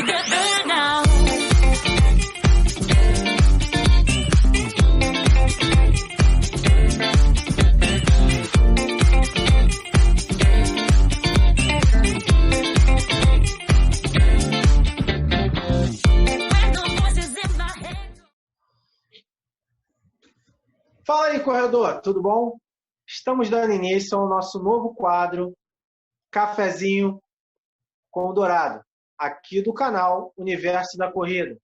together now. Fala aí, corredor, tudo bom? Estamos dando início ao nosso novo quadro Cafezinho com o Dourado, aqui do canal Universo da Corrida.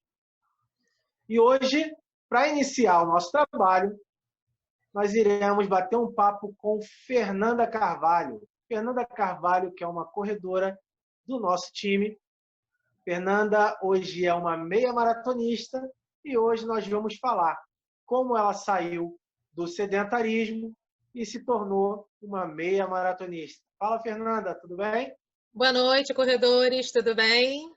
E hoje, para iniciar o nosso trabalho, nós iremos bater um papo com Fernanda Carvalho. Fernanda Carvalho, que é uma corredora do nosso time. Fernanda hoje é uma meia maratonista e hoje nós vamos falar como ela saiu do sedentarismo e se tornou uma meia maratonista. Fala, Fernanda, tudo bem? Boa noite, corredores, tudo bem?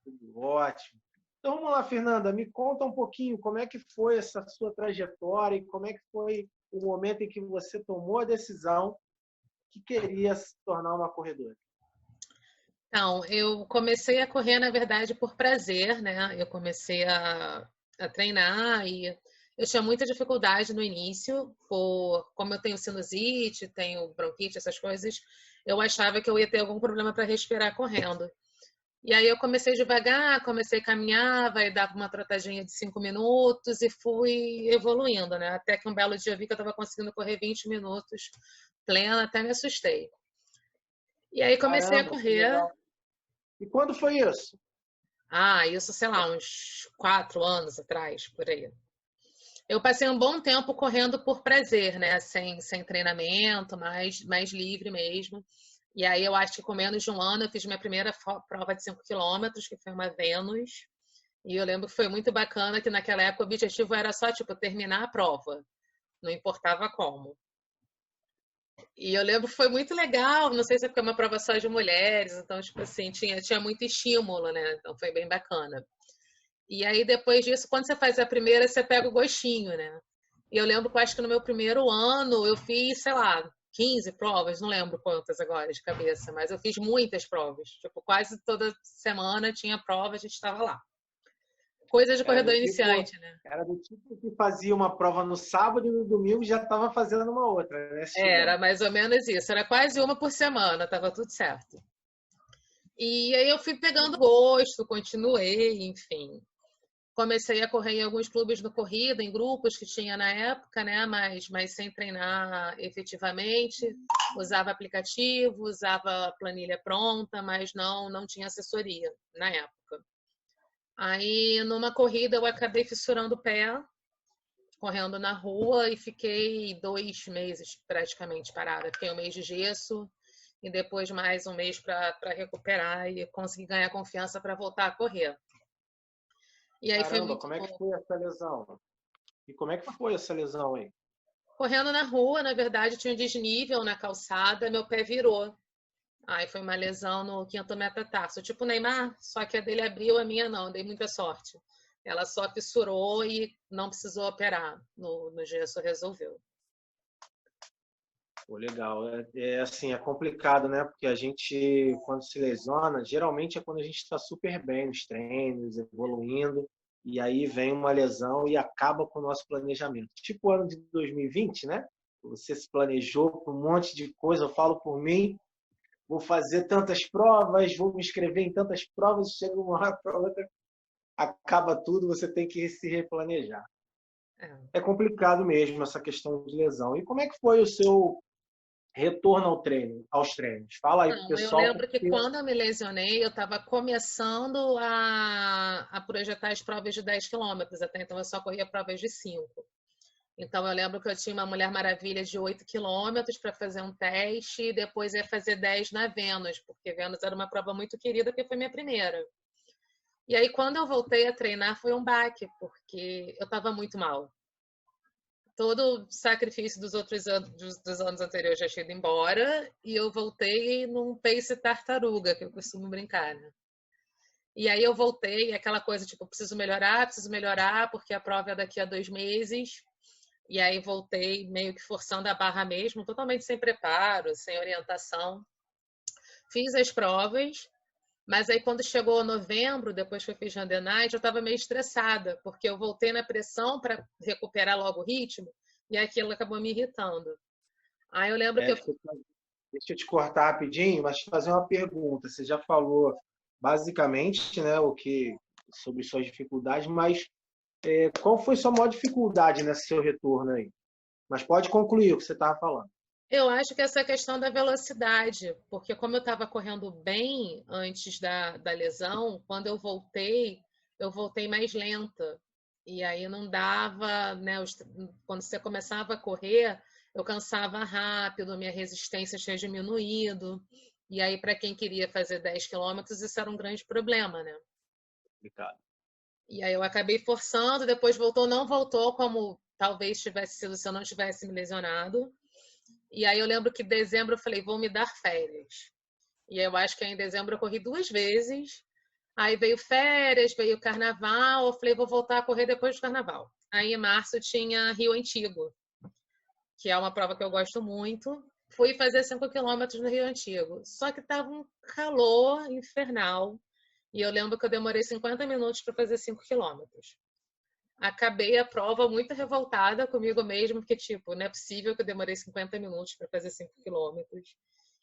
Tudo ótimo. Então vamos lá, Fernanda, me conta um pouquinho como é que foi essa sua trajetória e como é que foi o momento em que você tomou a decisão que queria se tornar uma corredora. Então, eu comecei a correr, na verdade, por prazer, né? Eu comecei a treinar e eu tinha muita dificuldade no início, como eu tenho sinusite, tenho bronquite, essas coisas, eu achava que eu ia ter algum problema para respirar correndo. E aí eu comecei devagar, comecei a caminhar, aí dava uma trotadinha de 5 minutos e fui evoluindo, né? Até que um belo dia eu vi que eu estava conseguindo correr 20 minutos plena, até me assustei. E aí comecei a correr. E quando foi isso? Isso, sei lá, uns 4 anos atrás, por aí. Eu passei um bom tempo correndo por prazer, né? Sem treinamento, mais livre mesmo. E aí eu acho que com menos de um ano eu fiz minha primeira prova de 5 quilômetros, que foi uma Vênus. E eu lembro que foi muito bacana que naquela época o objetivo era só, tipo, terminar a prova. Não importava como. E eu lembro que foi muito legal, não sei se é porque é uma prova só de mulheres, então, tipo assim, tinha muito estímulo, né? Então foi bem bacana. E aí, depois disso, quando você faz a primeira, você pega o gostinho, né? E eu lembro que eu acho que no meu primeiro ano eu fiz, sei lá, 15 provas, não lembro quantas agora de cabeça, mas eu fiz muitas provas. Tipo, quase toda semana tinha prova, a gente estava lá. Coisa de corredor iniciante, né? Era do tipo que fazia uma prova no sábado e no domingo já estava fazendo uma outra, né? Era mais ou menos isso. Era quase uma por semana, tava tudo certo. E aí eu fui pegando gosto, continuei, enfim. Comecei a correr em alguns clubes de corrida, em grupos que tinha na época, né? Mas sem treinar efetivamente. Usava aplicativo, usava planilha pronta, mas não tinha assessoria na época. Aí, numa corrida, eu acabei fissurando o pé, correndo na rua, e fiquei 2 meses praticamente parada. Fiquei 1 mês de gesso e depois mais 1 mês para recuperar e conseguir ganhar confiança para voltar a correr. E aí Caramba, foi muito como é que foi essa lesão? E como é que foi essa lesão aí? Correndo na rua, na verdade, tinha um desnível na calçada, meu pé virou. Aí foi uma lesão no quinto metatarso, tipo o Neymar, só que a dele abriu, a minha não, dei muita sorte. Ela só fissurou e não precisou operar. No gesso resolveu. Pô, legal. Assim, é complicado, né? Porque a gente, quando se lesiona, geralmente é quando a gente está super bem nos treinos, evoluindo, e aí vem uma lesão e acaba com o nosso planejamento. Tipo o ano de 2020, né? Você se planejou com um monte de coisa, eu falo por mim, vou fazer tantas provas, vou me inscrever em tantas provas, chega uma hora para outra, acaba tudo, você tem que se replanejar. É complicado mesmo essa questão de lesão. E como é que foi o seu retorno aos treinos? Fala aí pro pessoal. Eu lembro que quando eu me lesionei, eu estava começando a projetar as provas de 10 quilômetros. Até então eu só corria provas de 5. Então eu lembro que eu tinha uma Mulher Maravilha de 8 quilômetros para fazer um teste e depois ia fazer 10 na Vênus, porque Vênus era uma prova muito querida, porque foi minha primeira. E aí quando eu voltei a treinar foi um baque, porque eu estava muito mal. Todo o sacrifício dos outros anos, dos anos anteriores já tinha ido embora e eu voltei num pace tartaruga, que eu costumo brincar, né? E aí eu voltei, aquela coisa tipo, preciso melhorar, porque a prova é daqui a 2 meses. E aí voltei meio que forçando a barra mesmo, totalmente sem preparo, sem orientação. Fiz as provas Mas aí quando chegou novembro, depois que eu fiz Run the Night, eu estava meio estressada, porque eu voltei na pressão para recuperar logo o ritmo, e aquilo acabou me irritando. Aí eu lembro que É, eu... deixa eu te cortar rapidinho, mas te fazer uma pergunta. Você já falou basicamente, né, o que sobre suas dificuldades, mas qual foi sua maior dificuldade nesse seu retorno aí? Mas pode concluir o que você estava falando. Eu acho que essa questão da velocidade, porque como eu estava correndo bem antes da lesão, quando eu voltei mais lenta. E aí não dava, né? Quando você começava a correr, eu cansava rápido, minha resistência tinha diminuído. E aí, para quem queria fazer 10 quilômetros, isso era um grande problema, né? Complicado. E aí eu acabei forçando, depois voltou, não voltou como talvez tivesse sido se eu não tivesse me lesionado. E aí eu lembro que em dezembro eu falei, vou me dar férias. E eu acho que em dezembro eu corri 2 vezes. Aí veio férias, veio carnaval. Eu falei, vou voltar a correr depois do carnaval. Aí em março tinha Rio Antigo, que é uma prova que eu gosto muito. Fui fazer 5 quilômetros no Rio Antigo. Só que tava um calor infernal. E eu lembro que eu demorei 50 minutos para fazer 5 quilômetros. Acabei a prova muito revoltada comigo mesmo, porque, tipo, não é possível que eu demorei 50 minutos para fazer 5 quilômetros.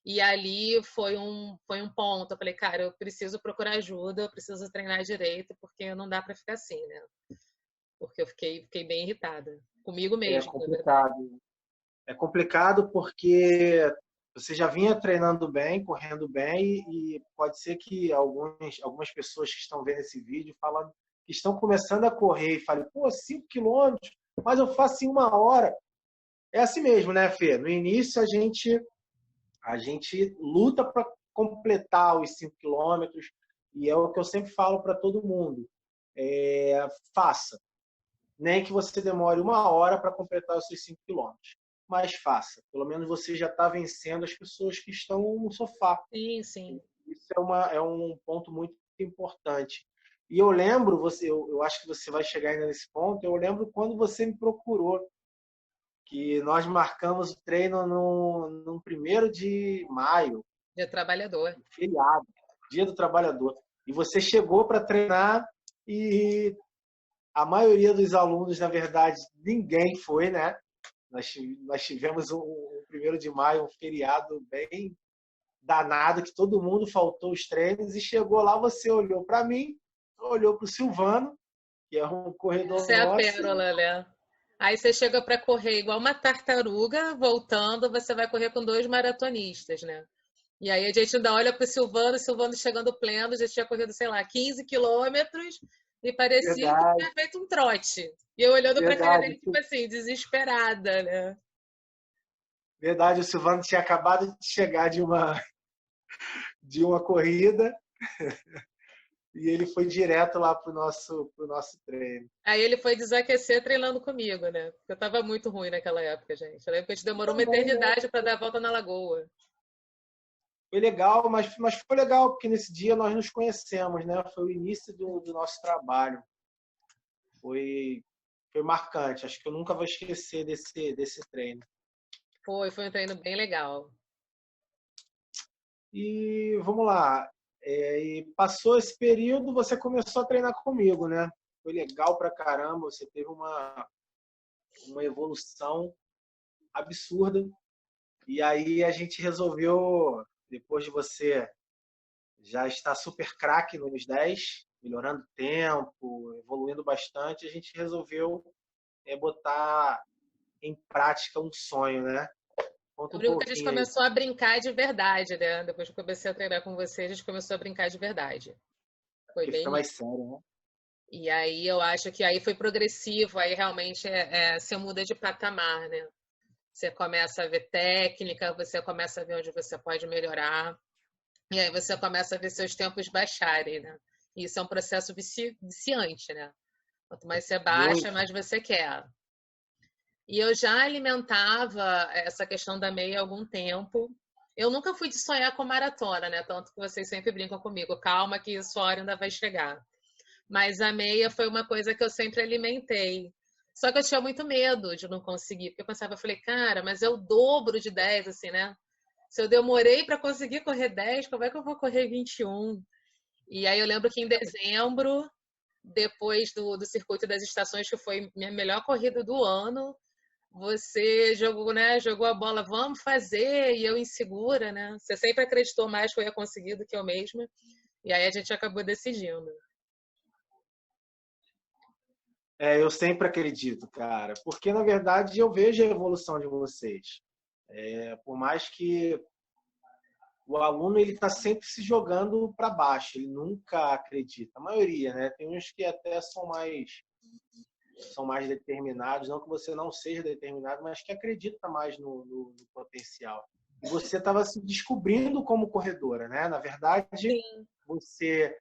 E ali foi um ponto. Eu falei, cara, eu preciso procurar ajuda, eu preciso treinar direito, porque não dá para ficar assim, né? Porque eu fiquei bem irritada. Comigo É mesmo, na verdade. complicado. É complicado porque você já vinha treinando bem, correndo bem, e pode ser que algumas pessoas que estão vendo esse vídeo falando que estão começando a correr e falem, pô, 5 quilômetros, mas eu faço em 1 hora. É assim mesmo, né, Fê? No início a gente luta para completar os 5 quilômetros, e é o que eu sempre falo para todo mundo. Faça. Nem que você demore 1 hora para completar os seus 5 quilômetros. Mas faça. Pelo menos você já está vencendo as pessoas que estão no sofá. Sim, sim. Isso é um ponto muito importante. E eu lembro, eu acho que você vai chegar ainda nesse ponto, eu lembro quando você me procurou, que nós marcamos o treino no 1º de maio, De trabalhador. feriado, Dia do Trabalhador. E você chegou para treinar e a maioria dos alunos, na verdade, ninguém foi, né? Nós tivemos um 1º de maio, um feriado bem danado, que todo mundo faltou os treinos, e chegou lá, você olhou para mim, olhou para o Silvano, que é um corredor Essa é a nosso. pérola, né? Aí você chega para correr igual uma tartaruga, voltando, você vai correr com 2 maratonistas, né? E aí a gente ainda olha para o Silvano chegando pleno, já tinha corrido, sei lá, 15 quilômetros e parecia que Verdade, tinha feito um trote. E eu olhando para a cara verdade, dele, tipo assim, desesperada, né? verdade. O Silvano tinha acabado de chegar de uma corrida e ele foi direto lá pro nosso treino. Aí ele foi desaquecer treinando comigo, né? Porque eu tava muito ruim naquela época, gente. Eu lembro que a gente demorou uma Também, né? eternidade para dar a volta na lagoa. Foi legal, mas foi legal, porque nesse dia nós nos conhecemos, né? Foi o início do nosso trabalho. Foi, foi marcante. Acho que eu nunca vou esquecer desse treino. Foi um treino bem legal. E vamos lá. E passou esse período, você começou a treinar comigo, né? Foi legal pra caramba. Você teve uma evolução absurda. E aí a gente resolveu, depois de você já estar super craque nos 10, melhorando tempo, evoluindo bastante, a gente resolveu botar em prática um sonho, né? Conta Eu um brinco que a gente pouquinho aí. começou a brincar de verdade, né? Depois que eu comecei a treinar com você, a gente começou a brincar de verdade. Foi Porque fica bem mais isso. sério, né? E aí eu acho que aí foi progressivo, aí realmente você muda de patamar, né? Você começa a ver técnica, você começa a ver onde você pode melhorar, e aí você começa a ver seus tempos baixarem, né? E isso é um processo viciante, né? Quanto mais você baixa, Muito. mais você quer. E eu já alimentava essa questão da meia há algum tempo. Eu nunca fui de sonhar com maratona, né? Tanto que vocês sempre brincam comigo. Calma que sua hora ainda vai chegar. Mas a meia foi uma coisa que eu sempre alimentei. Só que eu tinha muito medo de não conseguir. Porque eu pensava, eu falei, cara, mas é o dobro de 10, assim, né? Se eu demorei para conseguir correr 10, como é que eu vou correr 21? E aí eu lembro que em dezembro, depois do Circuito das Estações, que foi minha melhor corrida do ano, você jogou, né? Jogou a bola, vamos fazer, e eu insegura, né? Você sempre acreditou mais que eu ia conseguir do que eu mesma. E aí a gente acabou decidindo. Eu sempre acredito, cara, porque na verdade eu vejo a evolução de vocês. Por mais que o aluno ele está sempre se jogando para baixo, ele nunca acredita. A maioria, né? Tem uns que até são mais determinados, não que você não seja determinado, mas que acredita mais no potencial. E você estava se descobrindo como corredora, né? Na verdade, Sim. você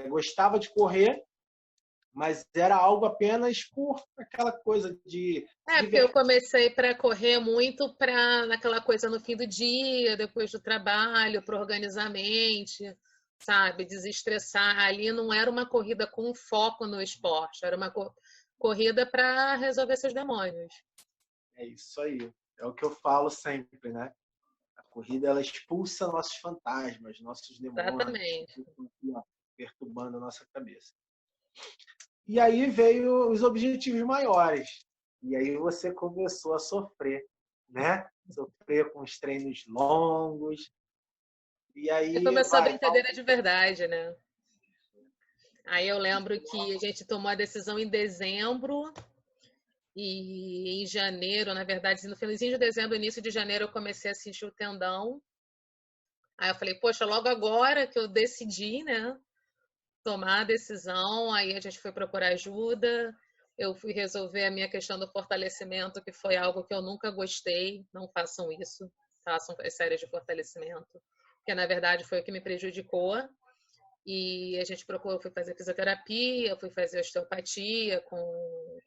gostava de correr, mas era algo apenas por aquela coisa de se Porque eu divertir. comecei para correr muito para naquela coisa no fim do dia, depois do trabalho, para organizar a mente, sabe? Desestressar. Ali não era uma corrida com foco no esporte, era uma corrida para resolver seus demônios. É isso aí. É o que eu falo sempre, né? A corrida ela expulsa nossos fantasmas, nossos demônios, que Exatamente. ficam aqui, ó, perturbando a nossa cabeça. E aí veio os objetivos maiores. E aí você começou a sofrer, né? Sofrer com os treinos longos. E E aí começou a vai, brincadeira de verdade, né? Aí eu lembro que a gente tomou a decisão em dezembro e em janeiro, na verdade, no finalzinho de dezembro, início de janeiro, eu comecei a sentir o tendão. Aí eu falei, poxa, logo agora que eu decidi, né, tomar a decisão, aí a gente foi procurar ajuda. Eu fui resolver a minha questão do fortalecimento, que foi algo que eu nunca gostei. Não façam isso, façam as séries de fortalecimento, porque na verdade foi o que me prejudicou. E a gente procurou, fui fazer fisioterapia, fui fazer osteopatia com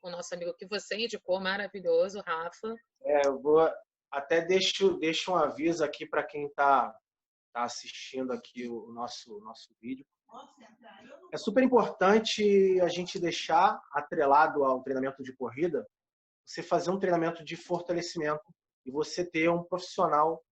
o nosso amigo que você indicou, maravilhoso, Rafa. eu vou até deixo um aviso aqui para quem tá assistindo aqui o nosso vídeo. É super importante a gente deixar atrelado ao treinamento de corrida, você fazer um treinamento de fortalecimento e você ter um profissional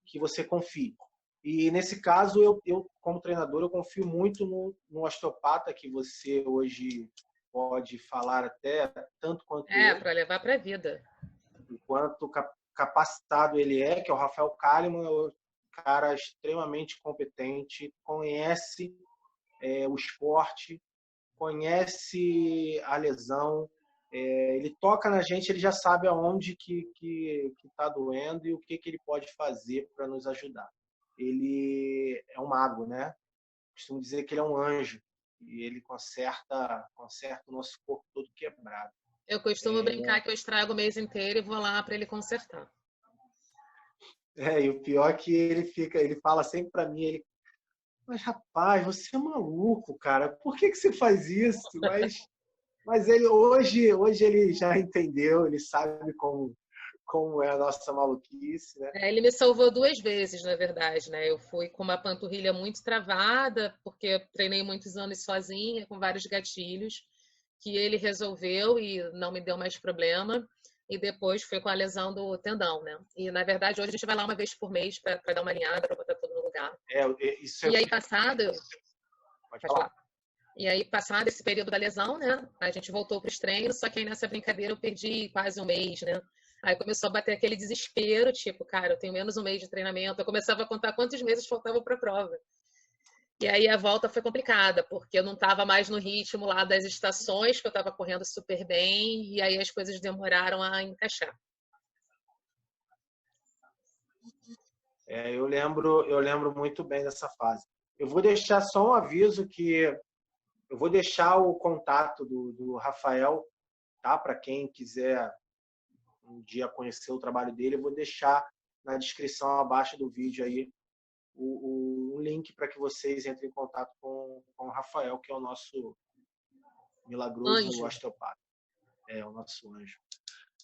que você confie. E nesse caso, eu como treinador, eu confio muito no osteopata que você hoje pode falar até tanto quanto É, eu, para levar para a vida. o quanto capacitado ele é, que é o Rafael Kalimann, é um cara extremamente competente, conhece o esporte, conhece a lesão, ele toca na gente, ele já sabe aonde que está doendo e o que ele pode fazer para nos ajudar. Ele é um mago, né? Costumo dizer que ele é um anjo e ele conserta o nosso corpo todo quebrado. Eu costumo brincar que eu estrago o mês inteiro e vou lá para ele consertar. E o pior é que ele fala sempre para mim, mas rapaz, você é maluco, cara, por que você faz isso? Mas ele hoje ele já entendeu, ele sabe como é a nossa maluquice, né? Ele me salvou duas vezes, na verdade, né? Eu fui com uma panturrilha muito travada, porque eu treinei muitos anos sozinha, com vários gatilhos, que ele resolveu e não me deu mais problema. E depois foi com a lesão do tendão, né? E, na verdade, hoje a gente vai lá uma vez por mês para dar uma alinhada, para botar tudo no lugar. Isso E aí, passado... Pode falar. E aí, passado esse período da lesão, né? A gente voltou para os treinos, só que aí nessa brincadeira eu perdi quase um mês, né? Aí começou a bater aquele desespero, tipo, cara, eu tenho menos um mês de treinamento. Eu começava a contar quantos meses faltavam para a prova. E aí a volta foi complicada, porque eu não estava mais no ritmo lá das estações, que eu estava correndo super bem, e aí as coisas demoraram a encaixar. Eu lembro muito bem dessa fase. Eu vou deixar só um aviso que eu vou deixar o contato do Rafael, tá? Para quem quiser um dia conhecer o trabalho dele, eu vou deixar na descrição abaixo do vídeo aí o link para que vocês entrem em contato com o Rafael, que é o nosso milagroso Anjo. osteopata. É o nosso anjo.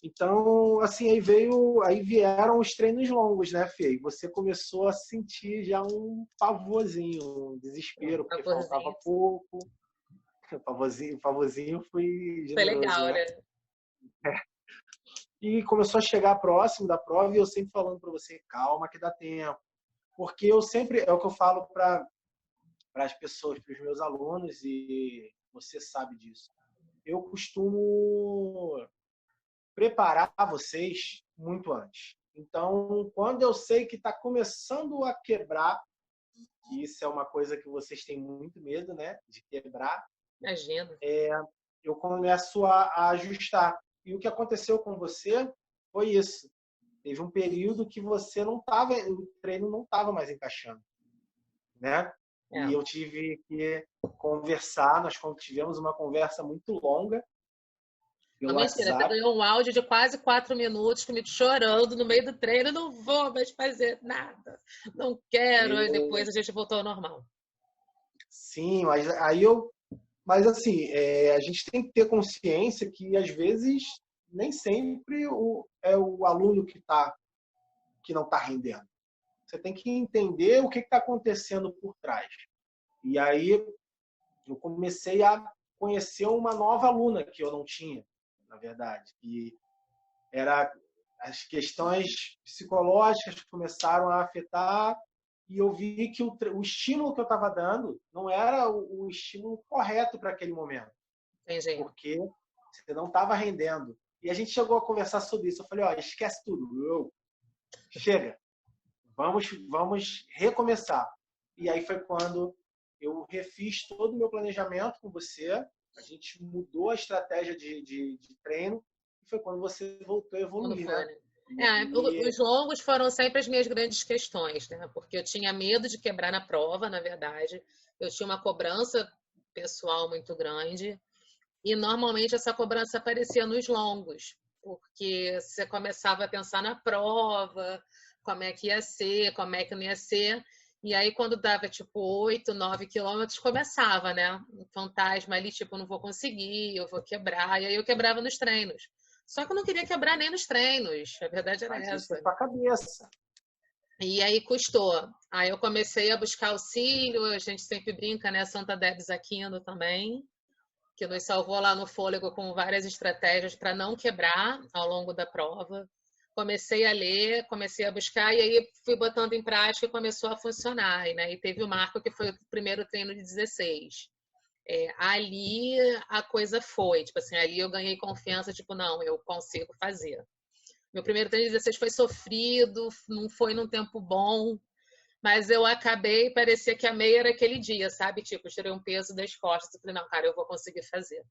Então, assim, aí vieram os treinos longos, né, Fê? E você começou a sentir já um pavorzinho, um desespero, porque faltava pouco. Pavorzinho foi Foi generoso, legal, né? né? E começou a chegar próximo da prova e eu sempre falando para você, calma que dá tempo. Porque eu sempre, é o que eu falo para para as pessoas, para os meus alunos, e você sabe disso. Eu costumo preparar vocês muito antes. Então, quando eu sei que está começando a quebrar, e isso é uma coisa que vocês têm muito medo, né, de quebrar, Imagina. eu começo a ajustar. E o que aconteceu com você foi isso. Teve um período que você não estava, o treino não estava mais encaixando, né? E eu tive que conversar, nós tivemos uma conversa muito longa pelo Mentira, você WhatsApp. ganhou um áudio de quase 4 minutos comigo chorando no meio do treino. Não vou mais fazer nada. Não quero. E depois a gente voltou ao normal. Sim, mas aí mas assim, a gente tem que ter consciência que às vezes nem sempre é o aluno que não está rendendo. Você tem que entender o que está acontecendo por trás. E aí eu comecei a conhecer uma nova aluna que eu não tinha, na verdade, e era as questões psicológicas começaram a afetar e eu vi que o estímulo que eu estava dando não era o estímulo correto para aquele momento. Entendi. Porque você não estava rendendo. E a gente chegou a conversar sobre isso. Eu falei, ó, esquece tudo. Chega. Vamos recomeçar. E aí foi quando eu refiz todo o meu planejamento com você. A gente mudou a estratégia de treino. E foi quando você voltou a evoluir, né? Os longos foram sempre as minhas grandes questões, né? Porque eu tinha medo de quebrar na prova, na verdade. Eu tinha uma cobrança pessoal muito grande. E normalmente essa cobrança aparecia nos longos, porque você começava a pensar na prova, como é que ia ser, como é que não ia ser. E aí, quando dava tipo 8, 9 quilômetros, começava, né? Um fantasma ali, tipo, não vou conseguir, eu vou quebrar. E aí eu quebrava nos treinos. Só que eu não queria quebrar nem nos treinos, a verdade era essa. Isso é pra cabeça. E aí custou. Aí eu comecei a buscar auxílio, a gente sempre brinca, né? Santa Debs Aquino também, que nos salvou lá no fôlego com várias estratégias para não quebrar ao longo da prova. Comecei a ler, comecei a buscar, e aí fui botando em prática e começou a funcionar. Né? E teve o marco que foi o primeiro treino de 16. Ali a coisa foi, tipo assim, ali eu ganhei confiança, tipo, não, eu consigo fazer. Meu primeiro treino de 16 foi sofrido, não foi num tempo bom, mas eu acabei, parecia que a meia era aquele dia, sabe? Tipo, eu tirei um peso das costas e falei, não, cara, eu vou conseguir fazer.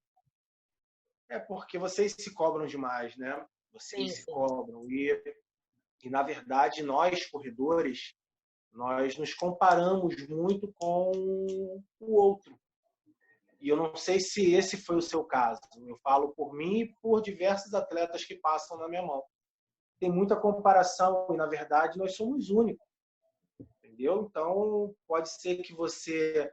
É porque vocês se cobram demais, né? Vocês se cobram. E, na verdade, nós, corredores, nós nos comparamos muito com o outro. E eu não sei se esse foi o seu caso. Eu falo por mim e por diversos atletas que passam na minha mão. Tem muita comparação e, na verdade, nós somos únicos. Entendeu? Então, pode ser que você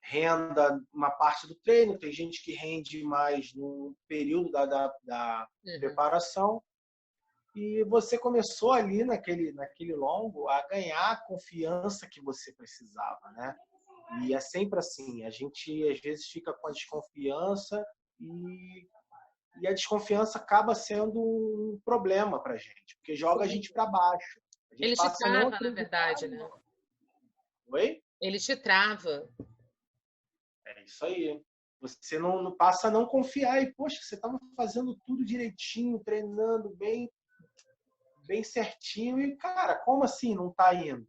renda uma parte do treino, tem gente que rende mais no período da preparação. E você começou ali naquele longo a ganhar a confiança que você precisava, né? E é sempre assim, a gente às vezes fica com a desconfiança e a desconfiança acaba sendo um problema para a gente, porque joga a gente para baixo. A gente Ele te trava, na verdade, né? Oi? Ele te trava. É isso aí. Você não passa a não confiar e, poxa, você estava fazendo tudo direitinho, treinando bem certinho e, cara, como assim não está indo?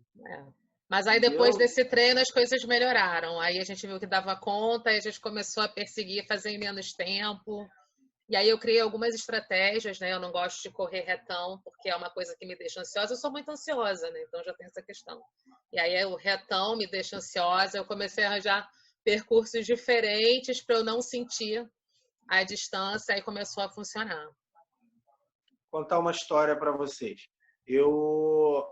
Mas aí depois desse treino as coisas melhoraram. Aí a gente viu que dava conta, e a gente começou a perseguir, fazer em menos tempo. E aí eu criei algumas estratégias, né? Eu não gosto de correr retão, porque é uma coisa que me deixa ansiosa. Eu sou muito ansiosa, né? Então já tem essa questão. E aí o retão me deixa ansiosa. Eu comecei a arranjar percursos diferentes para eu não sentir a distância, aí começou a funcionar. Vou contar uma história para vocês. Eu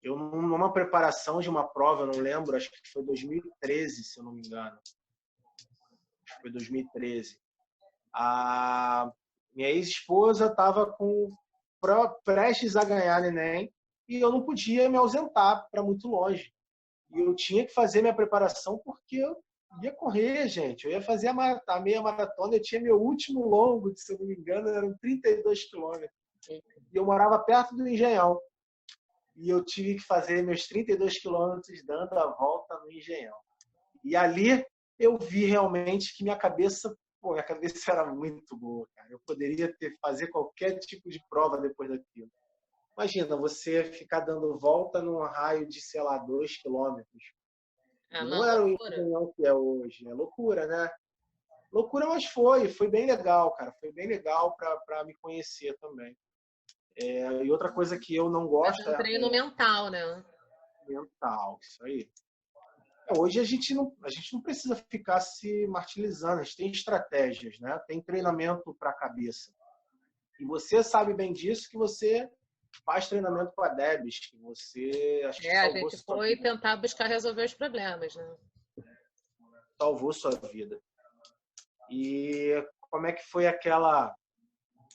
numa preparação de uma prova, eu não lembro, acho que foi 2013, se eu não me engano. Acho que foi 2013. A minha ex-esposa estava prestes a ganhar neném e eu não podia me ausentar para muito longe. E eu tinha que fazer minha preparação porque eu ia correr, gente. Eu ia fazer a meia maratona. Eu tinha meu último longo, se eu não me engano, eram 32 quilômetros. E eu morava perto do Engenhão. e eu tive que fazer meus 32 quilômetros dando a volta no Engenhão. E ali eu vi realmente que minha cabeça era muito boa, cara. Eu poderia fazer qualquer tipo de prova depois daquilo. Imagina, você ficar dando volta num raio de, sei lá, 2 quilômetros. Ah, E não não, era o loucura. Engenhão que é hoje. É loucura, né? Loucura, mas foi bem legal, cara. Foi bem legal para me conhecer também. E outra coisa que eu não Mas é gosto um é treino mental, né? mental, isso aí. Hoje a gente não precisa ficar se martirizando, a gente tem estratégias, né? Tem treinamento para a cabeça. E você sabe bem disso que você faz treinamento com a Debs, que você acho que É, a salvou gente sua foi vida. tentar buscar resolver os problemas, né? Salvou sua vida. E como é que foi aquela.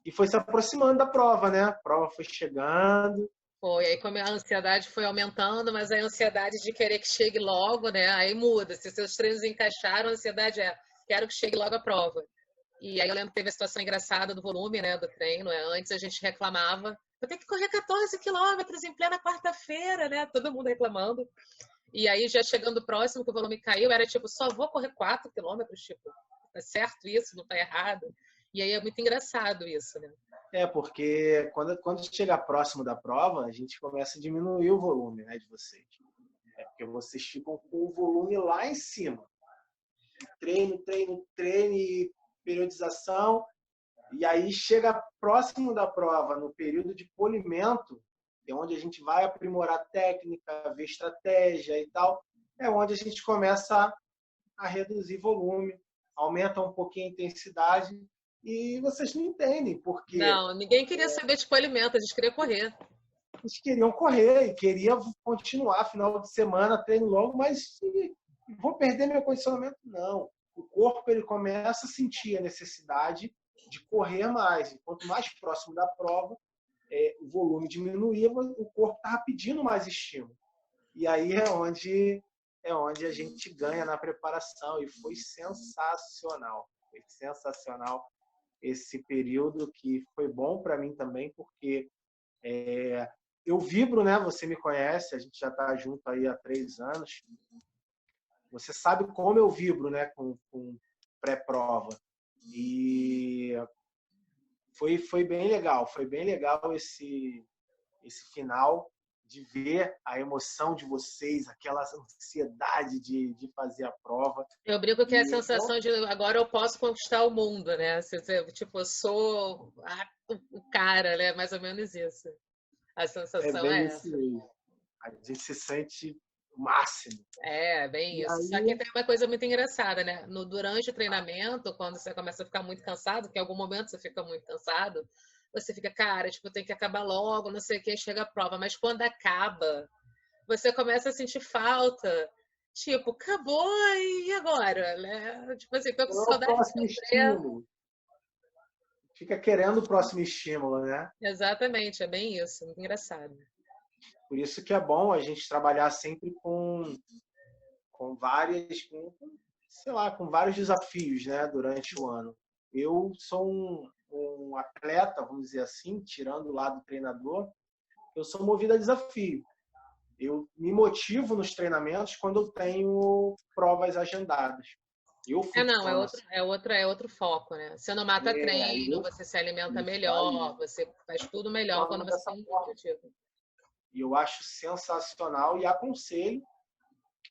E foi se aproximando da prova, né? A prova foi chegando. Foi, aí como a ansiedade foi aumentando, mas a ansiedade de querer que chegue logo, né? Aí muda. Se seus treinos encaixaram, a ansiedade é quero que chegue logo a prova. E aí eu lembro que teve a situação engraçada do volume, né, do treino. Né? Antes a gente reclamava, vou ter que correr 14 quilômetros em plena quarta-feira, né? Todo mundo reclamando. E aí já chegando próximo, que o volume caiu, era tipo, só vou correr 4 quilômetros, tipo, tá certo isso, não tá errado. E aí é muito engraçado isso, né? Porque quando chega próximo da prova, a gente começa a diminuir o volume, né, de vocês. Porque vocês ficam com o volume lá em cima. Treino, treino, treino e periodização. E aí chega próximo da prova, no período de polimento, que é onde a gente vai aprimorar a técnica, ver estratégia e tal, é onde a gente começa a reduzir volume, aumenta um pouquinho a intensidade e vocês não entendem, porque Não, ninguém queria saber de alimento, a gente queria correr. eles queriam correr e queriam continuar final de semana, treino longo, mas vou perder meu condicionamento? Não. O corpo ele começa a sentir a necessidade de correr mais. E quanto mais próximo da prova, o volume diminuía, o corpo estava pedindo mais estímulo. E aí é onde a gente ganha na preparação. E foi sensacional. Foi sensacional esse período que foi bom para mim também, porque eu vibro, né? Você me conhece, a gente já está junto aí há 3 anos. Você sabe como eu vibro, né? Com pré-prova. E foi bem legal esse final de ver a emoção de vocês, aquela ansiedade de fazer a prova. Eu brinco que é a E sensação de agora eu posso conquistar o mundo, né? Tipo, eu sou o cara, né? Mais ou menos isso. A é sensação bem é isso essa. mesmo. A gente se sente o máximo. É, bem E isso. Só que aí, tem uma coisa muito engraçada, né? Durante o treinamento, quando você começa a ficar muito cansado, que em algum momento você fica muito cansado, você fica, cara, tipo, tem que acabar logo, não sei o que, chega a prova. Mas quando acaba, você começa a sentir falta. Tipo, acabou e agora, né? Tipo assim, tô com qual é o saudade de próximo sofrer. estímulo? Fica querendo o próximo estímulo, né? Exatamente, é bem isso, muito engraçado. Por isso que é bom a gente trabalhar sempre sei lá, com vários desafios, né, durante o ano. Eu sou um atleta, vamos dizer assim, tirando o lado treinador, eu sou movido a desafio. Eu me motivo nos treinamentos quando eu tenho provas agendadas. Eu É, não, funciono assim. é outro foco, né? Você não mata treino, Eu, você se alimenta isso aí, melhor, você faz tudo melhor quando funciono você dessa tem um forma. objetivo. E eu acho sensacional e aconselho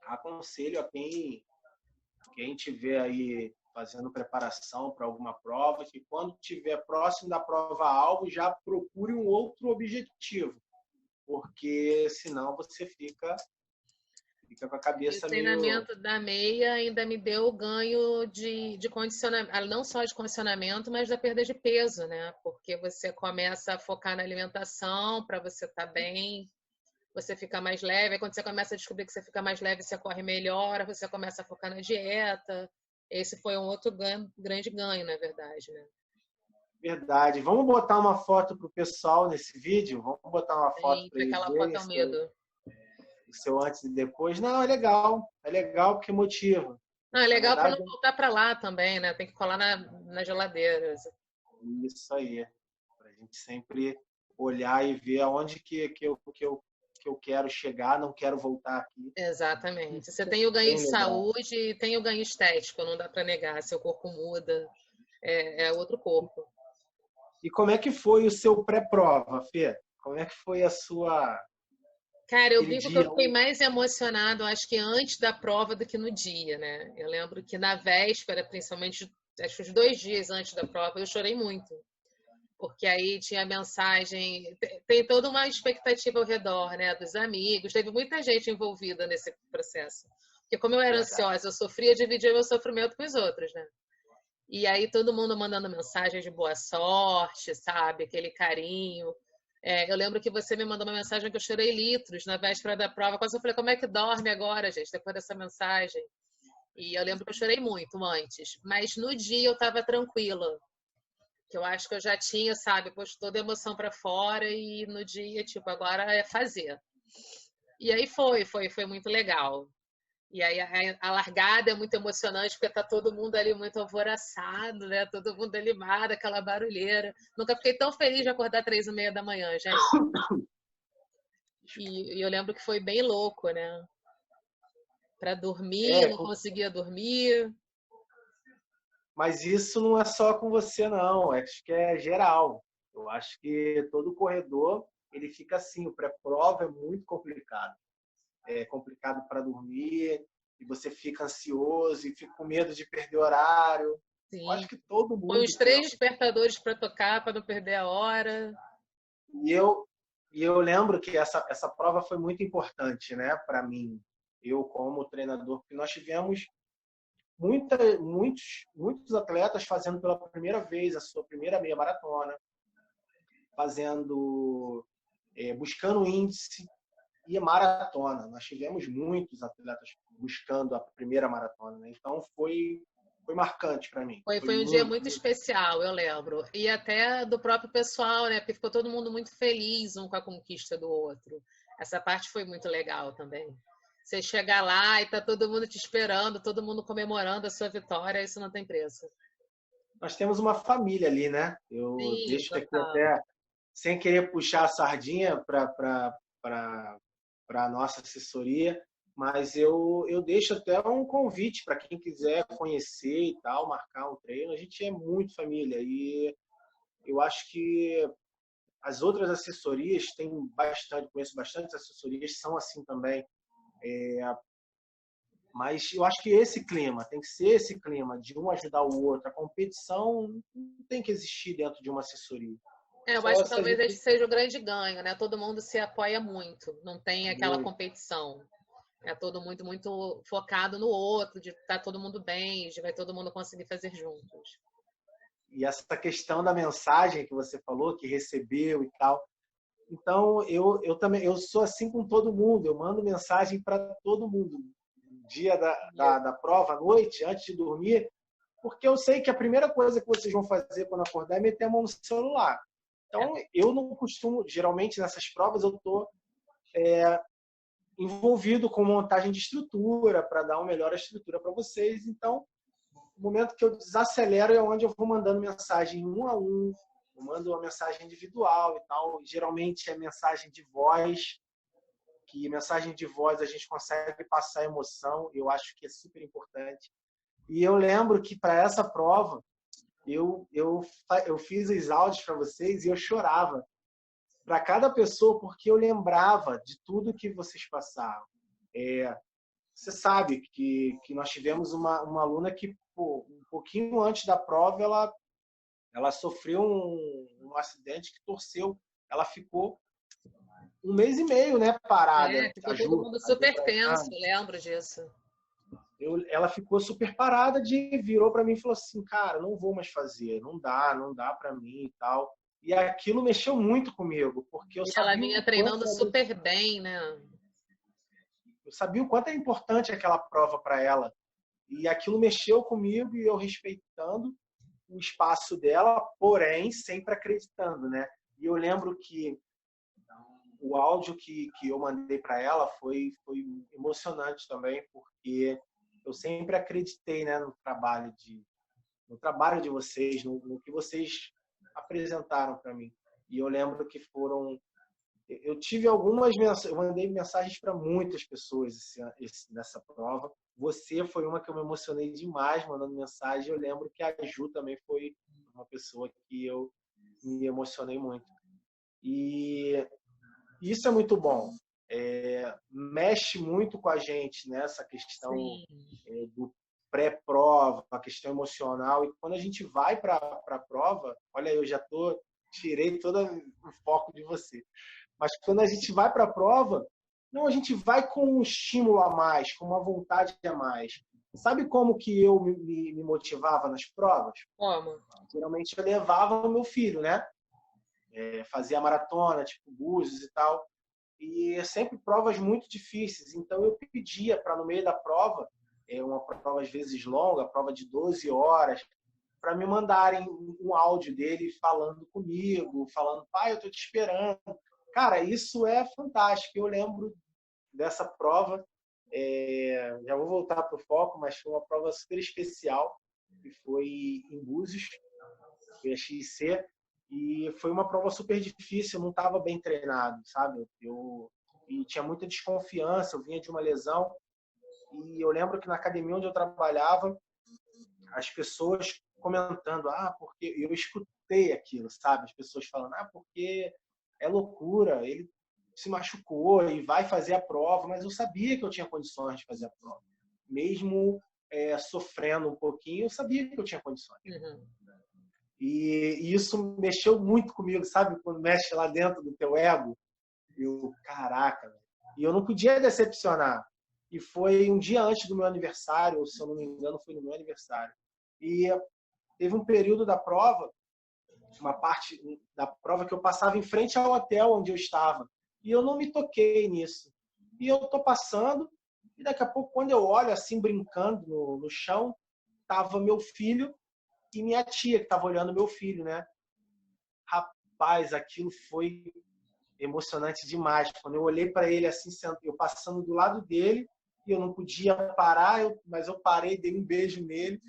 a quem estiver aí fazendo preparação para alguma prova, que quando estiver próximo da prova-alvo já procure um outro objetivo, porque senão você fica com a E o cabeça meio. treinamento da meia ainda me deu o ganho de condicionamento, não só de condicionamento, mas da perda de peso, né? Porque você começa a focar na alimentação para você estar bem, você fica mais leve. Aí quando você começa a descobrir que você fica mais leve, você corre melhor, você começa a focar na dieta. Esse foi um outro grande ganho, na verdade, né? Verdade. Vamos botar uma foto para o pessoal nesse vídeo? Vamos botar uma foto Tem para eles aquela foto verem ao medo. o seu antes e depois. Não, é legal porque motiva. Não, é Na legal para não verdade, voltar para lá também, né? Tem que colar na geladeira. isso aí. Para a gente sempre olhar e ver aonde que eu que eu quero chegar, não quero voltar aqui. Exatamente. Você Isso tem o é ganho bem de legal. saúde e tem o ganho estético, não dá para negar. Seu corpo muda, é outro corpo. E como é que foi o seu pré-prova, Fê? Como é que foi a sua Cara, eu aquele brinco que eu dia? fiquei mais emocionado, acho que antes da prova do que no dia, né? Eu lembro que na véspera, principalmente, acho que os 2 dias antes da prova, eu chorei muito. Porque aí tinha mensagem, tem toda uma expectativa ao redor, né? Dos amigos, teve muita gente envolvida nesse processo. Porque como eu era Verdade. ansiosa, eu sofria, dividia meu sofrimento com os outros, né? E aí todo mundo mandando mensagem de boa sorte, sabe? Aquele carinho. Eu lembro que você me mandou uma mensagem que eu chorei litros na véspera da prova. Quase eu falei, como é que dorme agora, gente, depois dessa mensagem? E eu lembro que eu chorei muito antes. Mas no dia eu estava tranquila. Que eu acho que eu já tinha, sabe, posto toda a emoção para fora e no dia, tipo, agora é fazer. E aí foi muito legal. E aí a largada é muito emocionante, porque tá todo mundo ali muito alvoroçado, né? Todo mundo animado, aquela barulheira. Nunca fiquei tão feliz de acordar 3h30 da manhã, gente. E eu lembro que foi bem louco, né? Para dormir, É, não conseguia dormir. mas isso não é só com você, não. Acho que é geral. Eu acho que todo corredor ele fica assim. O pré-prova é muito complicado. É complicado para dormir e você fica ansioso e fica com medo de perder horário. Eu acho Sim. que todo Põe os mundo três pensa. despertadores para tocar, para não perder a hora. E eu lembro que essa prova foi muito importante, né, para mim. Eu como treinador, porque nós tivemos muitos atletas fazendo pela primeira vez a sua primeira meia maratona, fazendo, buscando índice e maratona. Nós tivemos muitos atletas buscando a primeira maratona, né? Então foi marcante para mim. Foi Foi um dia muito, muito muito. especial, eu lembro. E até do próprio pessoal, né? Porque ficou todo mundo muito feliz um com a conquista do outro. Essa parte foi muito legal também. Você chegar lá e tá todo mundo te esperando, todo mundo comemorando a sua vitória, isso não tem preço. Nós temos uma família ali, né? Eu Sim, deixo aqui total. até, sem querer puxar a sardinha para a nossa assessoria, mas eu deixo até um convite para quem quiser conhecer e tal, marcar um treino. A gente é muito família e eu acho que as outras assessorias têm bastante, conheço bastante assessorias, são assim também. Mas eu acho que esse clima, tem que ser esse clima de um ajudar o outro. A competição não tem que existir dentro de uma assessoria. Eu acho Só que se a talvez esse gente. seja o grande ganho, né? Todo mundo se apoia muito, não tem aquela Muito. competição. É todo muito, muito focado no outro, de estar todo mundo bem, de vai todo mundo conseguir fazer juntos. E essa questão da mensagem que você falou, que recebeu e tal. Então, eu também eu sou assim com todo mundo. Eu mando mensagem para todo mundo. Dia da prova, à noite, antes de dormir, porque eu sei que a primeira coisa que vocês vão fazer quando acordar é meter a mão no celular. Então, eu não costumo, geralmente nessas provas, eu estou envolvido com montagem de estrutura para dar uma melhor estrutura para vocês. Então, no momento que eu desacelero é onde eu vou mandando mensagem um a um, eu mando uma mensagem individual e tal. Geralmente é mensagem de voz, que mensagem de voz a gente consegue passar emoção, eu acho que é super importante. E eu lembro que para essa prova, eu fiz os áudios para vocês e eu chorava para cada pessoa, porque eu lembrava de tudo que vocês passaram. Você sabe que nós tivemos uma aluna que, pô, um pouquinho antes da prova, ela sofreu um acidente que torceu. Ela ficou 1 mês e meio, né, parada. Ficou todo mundo A Ju super para tenso, eu lembro disso. ela ficou super parada, virou para mim e falou assim, cara, não vou mais fazer, não dá para mim e tal. E aquilo mexeu muito comigo, porque E ela vinha treinando super bem, né? eu sabia o quanto é importante aquela prova para ela. E aquilo mexeu comigo e eu respeitando o espaço dela, porém sempre acreditando, né? E eu lembro que o áudio que eu mandei para ela foi emocionante também, porque eu sempre acreditei, né, no trabalho de vocês, no que vocês apresentaram para mim. E eu lembro que foram Eu tive algumas mensagens, eu mandei mensagens para muitas pessoas nessa prova. Você foi uma que eu me emocionei demais mandando mensagem. Eu lembro que a Ju também foi uma pessoa que eu me emocionei muito. E isso é muito bom. Mexe muito com a gente, né? Essa questão do pré-prova, a questão emocional. E quando a gente vai para a prova, olha, eu já tirei todo o foco de você. Mas quando a gente vai para a prova, não, a gente vai com um estímulo a mais, com uma vontade a mais. Sabe como que eu me motivava nas provas? Como? Geralmente eu levava o meu filho, né? Fazia maratona, tipo Búzios e tal. E sempre provas muito difíceis. Então eu pedia para no meio da prova, uma prova às vezes longa, prova de 12 horas, para me mandarem um áudio dele falando comigo, falando, pai, eu estou te esperando. Cara, isso é fantástico. Eu lembro dessa prova, já vou voltar para o foco, mas foi uma prova super especial, que foi em Búzios, foi a XC, e foi uma prova super difícil, eu não estava bem treinado, sabe? E tinha muita desconfiança, eu vinha de uma lesão, e eu lembro que na academia onde eu trabalhava, as pessoas comentando, porque eu escutei aquilo, sabe? As pessoas falando, porque é loucura, ele se machucou e vai fazer a prova, mas eu sabia que eu tinha condições de fazer a prova. Mesmo sofrendo um pouquinho, eu sabia que eu tinha condições. Uhum. E isso mexeu muito comigo, sabe? Quando mexe lá dentro do teu ego, caraca, e eu não podia decepcionar. E foi um dia antes do meu aniversário, ou se eu não me engano, foi no meu aniversário. E teve um período da prova, uma parte da prova que eu passava em frente ao hotel onde eu estava. E eu não me toquei nisso. E eu tô passando, e daqui a pouco, quando eu olho assim, brincando no chão, tava meu filho e minha tia, que tava olhando meu filho, né? Rapaz, aquilo foi emocionante demais. Quando eu olhei para ele assim, eu passando do lado dele, e eu não podia parar, mas eu parei, dei um beijo nele,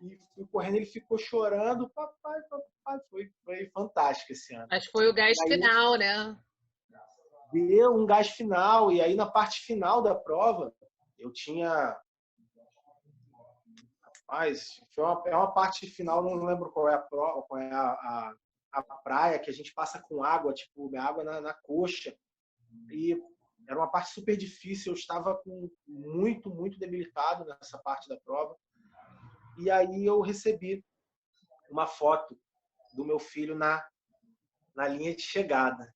e fui correndo, ele ficou chorando, papai, foi fantástico esse ano. Mas foi o gás final, né? Deu um gás final, e aí na parte final da prova, eu tinha... Rapaz, é uma parte final, não lembro qual é a prova, qual é a praia, que a gente passa com água, tipo, água na coxa, e era uma parte super difícil, eu estava muito, muito debilitado nessa parte da prova, e aí eu recebi uma foto do meu filho na linha de chegada.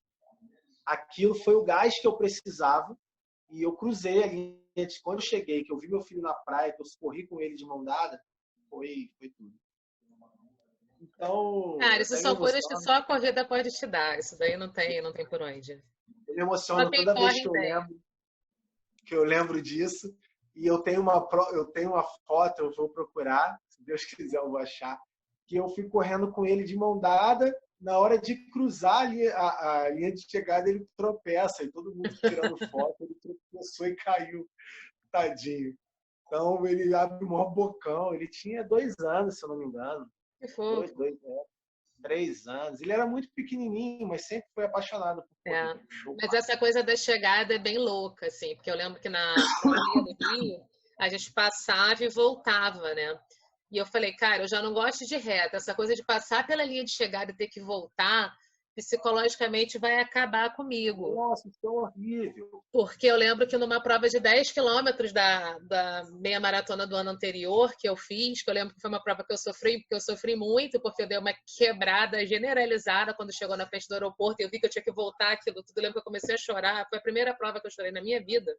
Aquilo foi o gás que eu precisava, e eu cruzei a linha de... Quando eu cheguei, que eu vi meu filho na praia, que eu corri com ele de mão dada, foi tudo. Então, cara, isso são coisas que só a corrida pode te dar. Isso daí não tem por onde. Eu me emociono toda vez que eu lembro disso. E eu tenho uma foto, eu vou procurar, se Deus quiser eu vou achar, que eu fui correndo com ele de mão dada. Na hora de cruzar a linha de chegada, ele tropeça, e todo mundo tirando foto, ele tropeçou e caiu, tadinho. Então, ele abre o maior bocão. Ele tinha 2 anos, se eu não me engano. Que fofo. 3 anos. Ele era muito pequenininho, mas sempre foi apaixonado por corrida. Mas essa coisa da chegada é bem louca, assim, porque eu lembro que na corrida do Rio, a gente passava e voltava, né? E eu falei, cara, eu já não gosto de reta. Essa coisa de passar pela linha de chegada e ter que voltar, psicologicamente vai acabar comigo. Nossa, isso é horrível. Porque eu lembro que numa prova de 10 quilômetros da meia maratona do ano anterior que eu fiz, que eu lembro que foi uma prova que eu sofri muito, porque eu dei uma quebrada generalizada quando chegou na frente do aeroporto e eu vi que eu tinha que voltar aquilo tudo. Eu lembro que eu comecei a chorar. Foi a primeira prova que eu chorei na minha vida.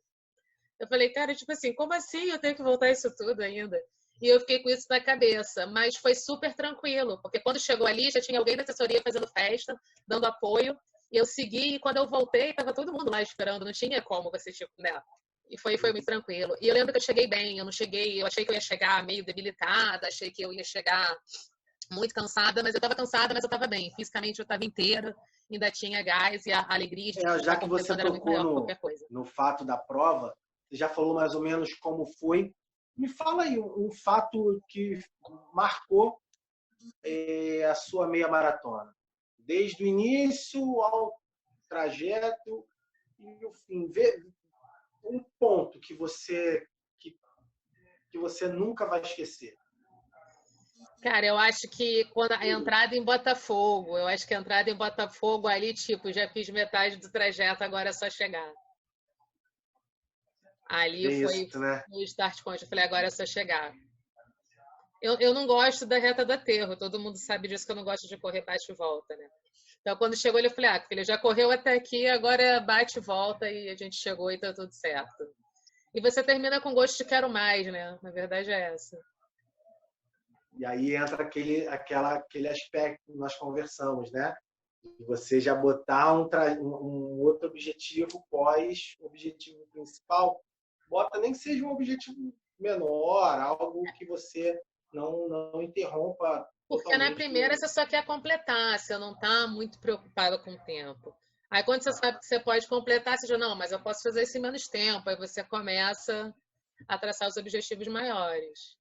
Eu falei, cara, tipo assim, como assim eu tenho que voltar isso tudo ainda? E eu fiquei com isso na cabeça, mas foi super tranquilo, porque quando chegou ali já tinha alguém da assessoria fazendo festa, dando apoio, e eu segui, e quando eu voltei, tava todo mundo lá esperando, não tinha como você, tipo, né? E foi muito tranquilo. E eu lembro que eu cheguei bem, eu achei que eu ia chegar meio debilitada, achei que eu ia chegar muito cansada, mas eu tava cansada, mas eu tava bem. Fisicamente eu tava inteira, ainda tinha gás e a alegria de já que você tocou no fato da prova, você já falou mais ou menos como foi. Me fala aí um fato que marcou a sua meia maratona. Desde o início trajeto e o fim. Vê um ponto que você nunca vai esquecer. Cara, eu acho que quando a entrada em Botafogo, eu acho que a entrada em Botafogo ali, tipo, já fiz metade do trajeto, agora é só chegar. Ali Bem foi isso, né? o start point. Eu falei, agora é só chegar. Eu não gosto da reta do aterro, todo mundo sabe disso que eu não gosto de correr bate e volta, né? Então, quando chegou, eu falei, filha, já correu até aqui, agora é bate e volta e a gente chegou e tá tudo certo. E você termina com gosto de quero mais, né? Na verdade é essa. E aí entra aquele aspecto que nós conversamos, né? De você já botar um outro objetivo pós o objetivo principal. Bota nem que seja um objetivo menor, algo que você não interrompa Porque na totalmente. primeira você só quer completar, você não tá muito preocupado com o tempo. Aí quando você sabe que você pode completar, você já, não, mas eu posso fazer isso em menos tempo. Aí você começa a traçar os objetivos maiores.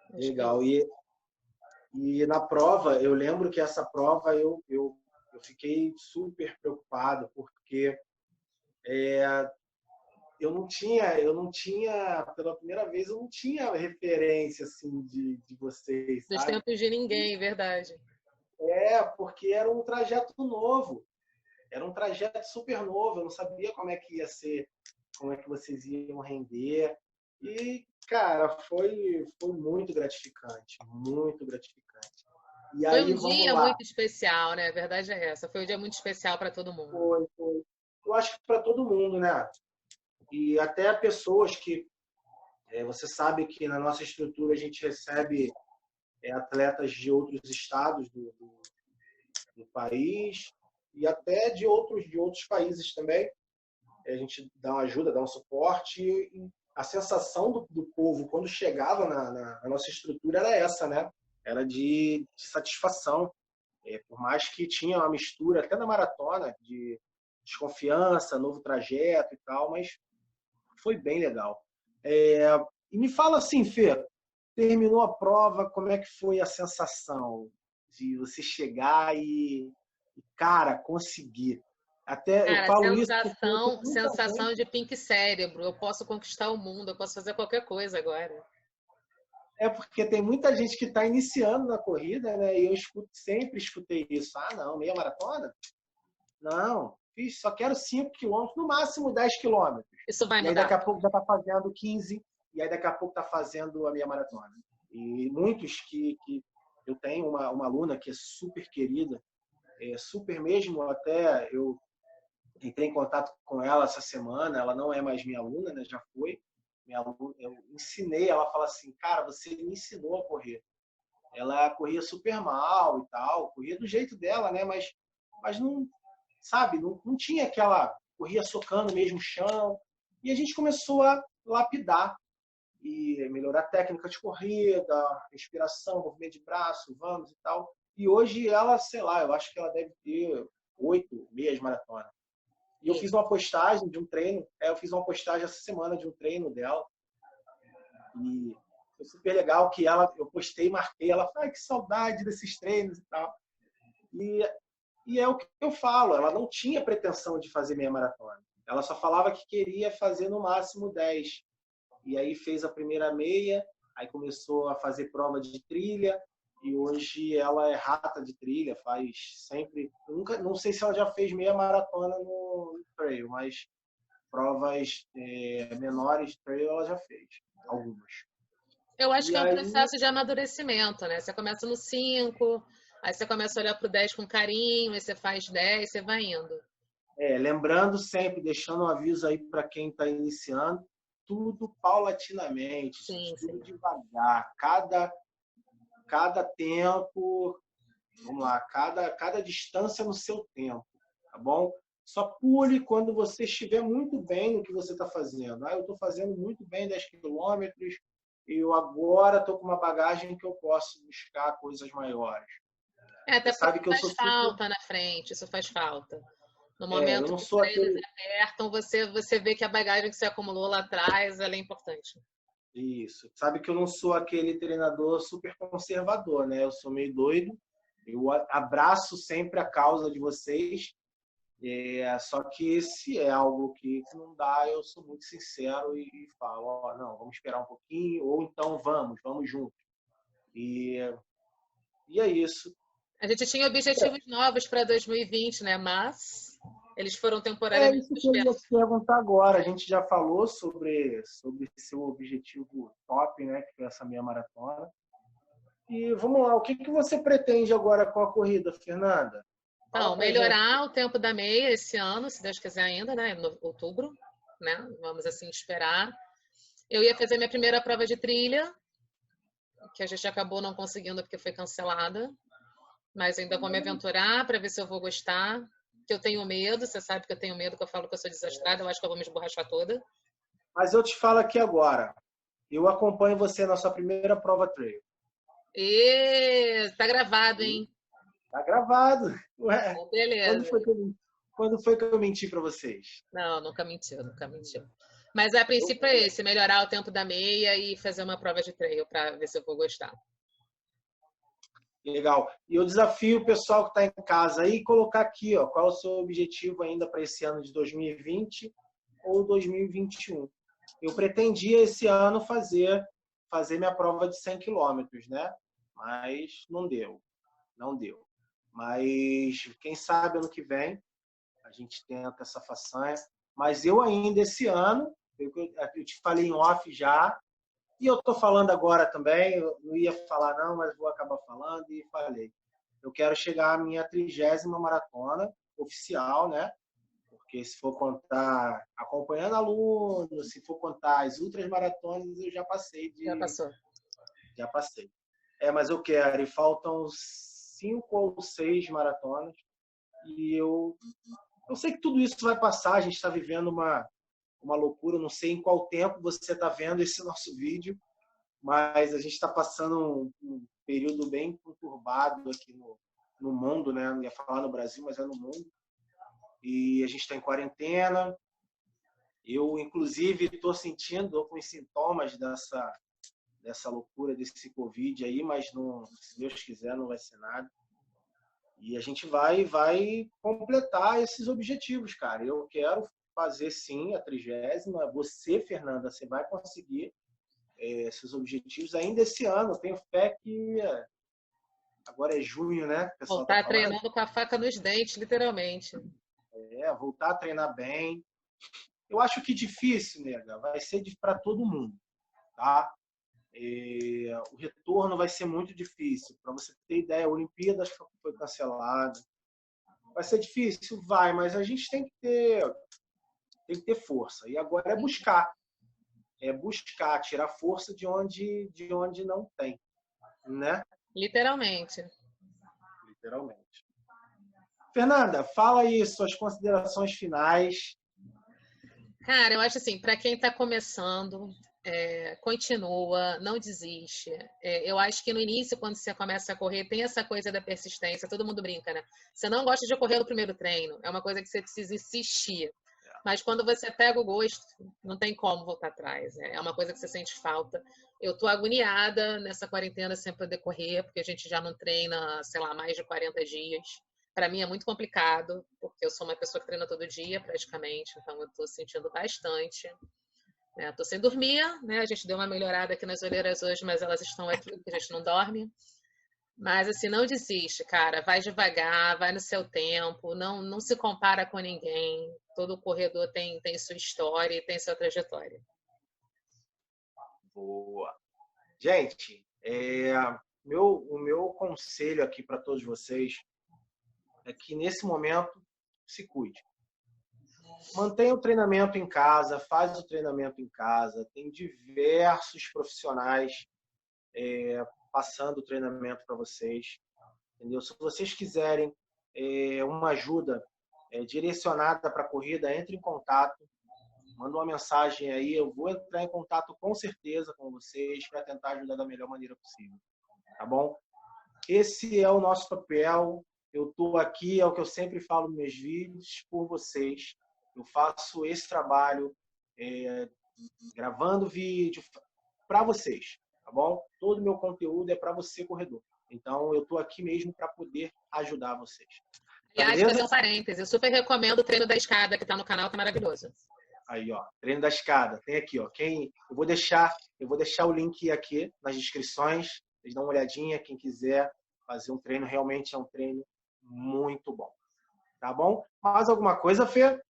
Acho que é Legal. isso. E na prova, eu lembro que essa prova eu fiquei super preocupado, porque eu não tinha, pela primeira vez, eu não tinha referência assim de vocês, Dos sabe? tempos de ninguém, verdade. Porque era um trajeto novo, era um trajeto super novo, eu não sabia como é que ia ser, como é que vocês iam render. E, cara, foi muito gratificante, muito gratificante. E Foi aí, um vamos dia lá. muito especial, né? A verdade é essa. Foi um dia muito especial para todo mundo. Foi. Eu acho que para todo mundo, né? E até pessoas que você sabe que na nossa estrutura a gente recebe atletas de outros estados do país e até de outros países também. A gente dá uma ajuda, dá um suporte. E a sensação do povo quando chegava na nossa estrutura era essa, né? Era de satisfação. Por mais que tinha uma mistura, até na maratona, de desconfiança, novo trajeto e tal, mas foi bem legal. E me fala assim, Fê, terminou a prova, como é que foi a sensação de você chegar cara, conseguir? Até eu Cara, falo isso porque tem muita sensação gente. de pink cérebro. Eu posso conquistar o mundo, eu posso fazer qualquer coisa agora. Porque tem muita gente que está iniciando na corrida, né? E eu sempre escutei isso. Ah, não, meia maratona? Não, só quero 5 quilômetros, no máximo 10 quilômetros. Isso vai E aí daqui mudar. a pouco já está fazendo 15, e aí daqui a pouco está fazendo a meia maratona. E muitos que eu tenho uma aluna que é super querida, super mesmo, até eu entrei em contato com ela essa semana, ela não é mais minha aluna, né? Já foi. Minha aluna, eu ensinei, ela fala assim, cara, você me ensinou a correr. Ela corria super mal e tal, corria do jeito dela, né? Mas não, sabe, não tinha aquela, corria socando mesmo o chão. E a gente começou a lapidar e melhorar a técnica de corrida, respiração, movimento de braço, vamos e tal. E hoje ela, sei lá, eu acho que ela deve ter 8 meias maratona. E eu fiz uma postagem de um treino, eu fiz uma postagem essa semana de um treino dela. E foi super legal que eu postei, marquei, ela falou, que saudade desses treinos e tal. E é o que eu falo, ela não tinha pretensão de fazer meia maratona. Ela só falava que queria fazer no máximo 10. E aí fez a primeira meia, aí começou a fazer prova de trilha, e hoje ela é rata de trilha, faz sempre. Nunca, não sei se ela já fez meia maratona no trail, mas provas menores de trail ela já fez, algumas. Eu acho E que é um aí, processo de amadurecimento, né? Você começa no 5, aí você começa a olhar pro 10 com carinho, aí você faz 10, você vai indo. lembrando sempre, deixando um aviso aí para quem está iniciando, tudo paulatinamente, Sim, gente, tudo sim. devagar. Cada tempo, vamos lá, cada distância no seu tempo, tá bom? Só pule quando você estiver muito bem no que você está fazendo. Eu estou fazendo muito bem 10 quilômetros, e eu agora estou com uma bagagem que eu posso buscar coisas maiores. Até Você porque sabe que eu faz sou super. falta na frente, isso faz falta. No Eu momento não que os sou treinos aquele. apertam, você vê que a bagagem que você acumulou lá atrás, ela é importante. Isso. Sabe que eu não sou aquele treinador super conservador, né? Eu sou meio doido Eu abraço sempre a causa de vocês, só que se é algo que não dá, eu sou muito sincero e falo, ó, não, vamos esperar um pouquinho, ou então vamos juntos. E é isso. A gente tinha objetivos novos para 2020, né? Mas eles foram É temporariamente isso que eu ia suspensos. te perguntar agora. A gente já falou sobre seu objetivo top, né, que foi essa meia maratona. E vamos lá, o que você pretende agora com a corrida, Fernanda? Fala Então, pra gente. melhorar o tempo da meia esse ano, se Deus quiser ainda, né? Em outubro, né? Vamos assim esperar. Eu ia fazer minha primeira prova de trilha, que a gente acabou não conseguindo porque foi cancelada. Mas ainda vou me aventurar para ver se eu vou gostar. Que eu tenho medo, você sabe que eu tenho medo, que eu falo que eu sou desastrada, eu acho que eu vou me esborrachar toda. Mas eu te falo aqui agora. Eu acompanho você na sua primeira prova trail. E tá gravado, hein? Tá gravado. Ué, Então, beleza. quando foi que eu menti para vocês? Não, nunca mentiu, nunca mentiu. Mas a princípio é esse, melhorar o tempo da meia e fazer uma prova de trail para ver se eu vou gostar. Legal. E eu desafio o pessoal que está em casa aí colocar aqui, ó, qual é o seu objetivo ainda para esse ano de 2020 ou 2021. Eu pretendia esse ano fazer minha prova de 100 quilômetros, né? Mas não deu, não deu. Mas quem sabe ano que vem a gente tenta essa façanha. Mas eu ainda esse ano, eu te falei em off já, e eu estou falando agora também, eu não ia falar não, mas vou acabar falando e falei. Eu quero chegar à minha 30ª maratona oficial, né? Porque se for contar acompanhando alunos, se for contar as outras maratonas, eu já passei Já passou. Já passei. Mas eu quero, e faltam 5 ou 6 maratonas, e eu sei que tudo isso vai passar, a gente está vivendo uma loucura, não sei em qual tempo você está vendo esse nosso vídeo, mas a gente está passando um período bem conturbado aqui no mundo, né? Não ia falar no Brasil, mas é no mundo. E a gente está em quarentena. Eu, inclusive, estou com os sintomas dessa loucura, desse Covid aí, mas não, se Deus quiser, não vai ser nada. E a gente vai completar esses objetivos, cara. Eu quero fazer, sim, a 30ª. Você, Fernanda, você vai conseguir esses objetivos ainda esse ano. Eu tenho fé que agora é junho, né? O pessoal está Voltar falando. treinando com a faca nos dentes, literalmente. Voltar a treinar bem. Eu acho que difícil, nega, vai ser para todo mundo, tá? O retorno vai ser muito difícil. Para você ter ideia, a Olimpíadas foi cancelada. Vai ser difícil? Vai, mas a gente tem que ter força. E agora é buscar. Tirar força de onde não tem, né? Literalmente. Literalmente. Fernanda, fala aí suas considerações finais. Cara, eu acho assim, para quem está começando, continua, não desiste. Eu acho que no início, quando você começa a correr, tem essa coisa da persistência. Todo mundo brinca, né? Você não gosta de correr no primeiro treino. É uma coisa que você precisa insistir. Mas quando você pega o gosto, não tem como voltar atrás. É uma coisa que você sente falta. Eu tô agoniada nessa quarentena sem poder correr, porque a gente já não treina, sei lá, mais de 40 dias. Para mim é muito complicado, porque eu sou uma pessoa que treina todo dia, praticamente. Então eu tô sentindo bastante. Tô sem dormir, né? A gente deu uma melhorada aqui nas olheiras hoje, mas elas estão aqui, porque a gente não dorme. Mas assim, não desiste, cara. Vai devagar, vai no seu tempo, não se compara com ninguém. Todo corredor tem sua história e tem sua trajetória. Boa. Gente, o meu conselho aqui para todos vocês é que nesse momento se cuide. Mantenha o treinamento em casa, faz o treinamento em casa. Tem diversos profissionais passando o treinamento para vocês. Entendeu? Se vocês quiserem uma ajuda direcionada para a corrida, entre em contato. Manda uma mensagem aí, eu vou entrar em contato com certeza com vocês para tentar ajudar da melhor maneira possível. Tá bom? Esse é o nosso papel. Eu estou aqui, é o que eu sempre falo nos meus vídeos, por vocês. Eu faço esse trabalho gravando vídeo para vocês, tá bom? Todo o meu conteúdo é para você, corredor. Então, eu estou aqui mesmo para poder ajudar vocês. Aliás, fazer um parêntese, eu super recomendo o treino da escada que está no canal, tá maravilhoso. Aí, ó, treino da escada. Tem aqui, ó. Eu vou deixar o link aqui nas descrições. Vocês dão uma olhadinha, quem quiser fazer um treino, realmente é um treino muito bom. Tá bom? Mais alguma coisa, Fê?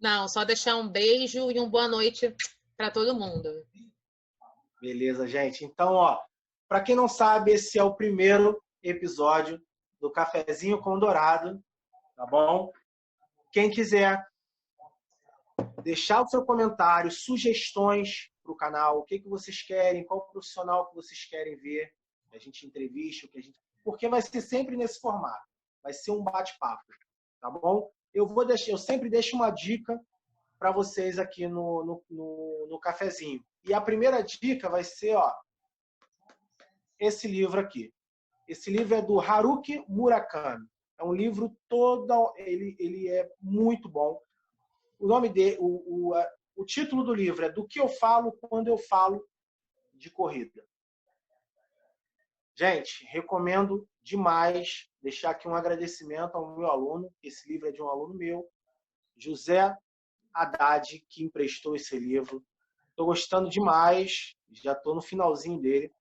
Não, só deixar um beijo e uma boa noite para todo mundo. Beleza, gente. Então, ó, para quem não sabe, esse é o primeiro episódio do Cafezinho com Dourado, tá bom? Quem quiser deixar o seu comentário, sugestões para o canal, o que vocês querem, qual profissional que vocês querem ver, que a gente entrevista, porque vai ser sempre nesse formato, vai ser um bate-papo, tá bom? Eu sempre deixo uma dica para vocês aqui no cafezinho. E a primeira dica vai ser, ó, esse livro aqui. Esse livro é do Haruki Murakami. É um livro ele é muito bom. O nome o título do livro é Do que eu falo quando eu falo de corrida. Gente, recomendo demais deixar aqui um agradecimento ao meu aluno. Esse livro é de um aluno meu, José Haddad, que emprestou esse livro. Estou gostando demais, já estou no finalzinho dele.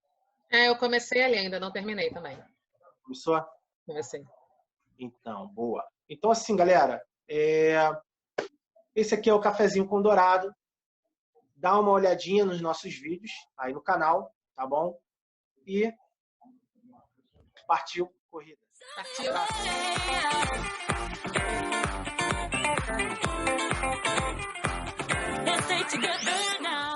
Eu comecei ali, ainda não terminei também. Começou? Comecei. Então, boa. Então, assim, galera, esse aqui é o Cafezinho com Dourado. Dá uma olhadinha nos nossos vídeos aí no canal, tá bom? E partiu corrida. Partiu. Let's stay together now.